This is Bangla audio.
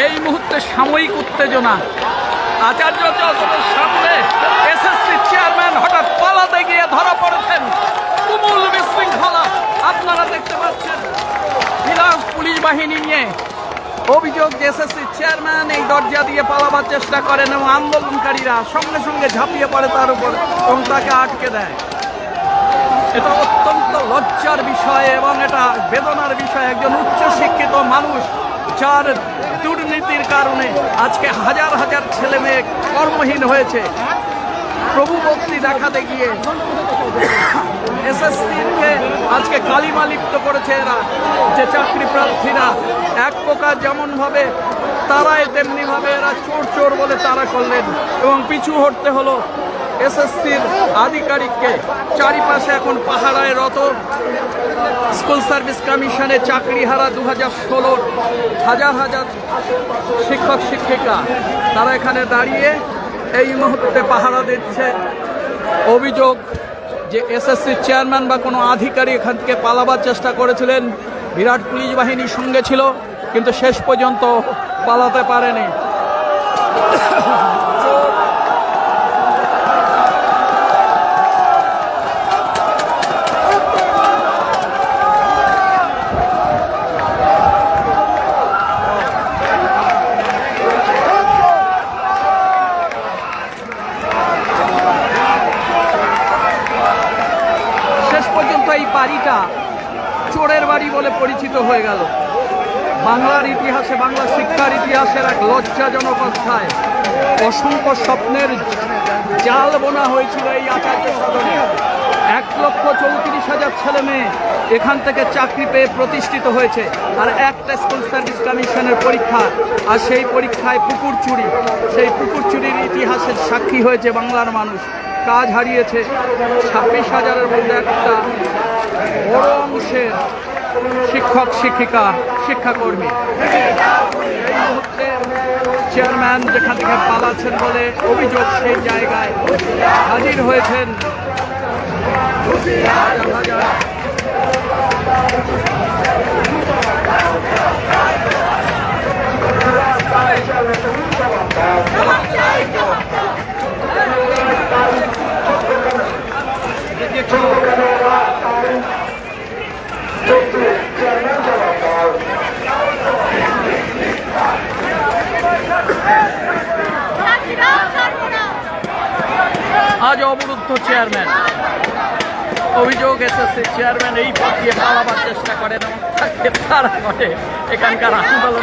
এই মুহূর্তে সাময়িক উত্তেজনা। আচার্য চত্বরের সামনে এসএসসি চেয়ারম্যান হঠাৎ পালাতে গিয়ে ধরা পড়েছেন। তুমুল বিশৃঙ্খলা আপনারা দেখতে পাচ্ছেন। পুলিশ বাহিনী নিয়ে অভিযোগ যে এসএসসি চেয়ারম্যান এই দরজা দিয়ে পালাবার চেষ্টা করেন এবং আন্দোলনকারীরা সঙ্গে সঙ্গে ঝাঁপিয়ে পড়ে তার উপর এবং তাকে আটকে দেয়। এটা অত্যন্ত লজ্জার বিষয় এবং এটা বেদনার বিষয়। একজন উচ্চশিক্ষিত মানুষ যার দুর্নীতির কারণে আজকে হাজার হাজার ছেলে মেয়ে কর্মহীন হয়েছে। প্রভু ভক্তি দেখাতে গিয়ে এসএসসিকে আজকে কালিমা লিপ্ত করেছে এরা, যে চাকরি প্রার্থীরা এক প্রকার যেমনভাবে তারাই তেমনিভাবে এরা চোর চোর বলে তারা করলেন এবং পিছু হটতে হলো এসএসসির আধিকারিককে। চারিপাশে এখন পাহারায় রত স্কুল সার্ভিস কমিশনে চাকরিহারা 2016 হাজার হাজার শিক্ষক শিক্ষিকা তারা এখানে দাঁড়িয়ে এই মুহূর্তে পাহারা দিচ্ছে। অভিযোগ যে এসএসসি চেয়ারম্যান বা কোনো আধিকারিক এখান থেকে পালাবার চেষ্টা করেছিলেন। বিরাট পুলিশ বাহিনীর সঙ্গে ছিল কিন্তু শেষ পর্যন্ত পালাতে পারেনি। এই বাড়িটা চোরের বাড়ি বলে পরিচিত হয়ে গেল। বাংলার ইতিহাসে, বাংলা শিক্ষার ইতিহাসের এক লজ্জাজনক অধ্যায়। অসংখ্য স্বপ্নের জাল বোনা হয়েছিল এই আচার্য সদনে। 1,34,000 ছেলে মেয়ে এখান থেকে চাকরি পেয়ে প্রতিষ্ঠিত হয়েছে। আর একটা স্কুল সার্ভিস কমিশনের পরীক্ষা, আর সেই পরীক্ষায় পুকুর চুরি। সেই পুকুর চুরির ইতিহাসের সাক্ষী হয়েছে বাংলার মানুষ। কাজ হারিয়েছে 26,000-এর মধ্যে একটা বড় অংশের শিক্ষক শিক্ষিকা শিক্ষাকর্মী। এই মুহূর্তে চেয়ারম্যান যেখান থেকে পালাচ্ছেন বলে অভিযোগ সেই জায়গায় হাজির হয়েছেন আজ অবরুদ্ধ চেয়ারম্যান। অভিযোগ এসএসসি চেয়ারম্যান এই পথ দিয়ে পালাবার চেষ্টা করেন এবং তাকে তারা করে এখানকার আন্দোলন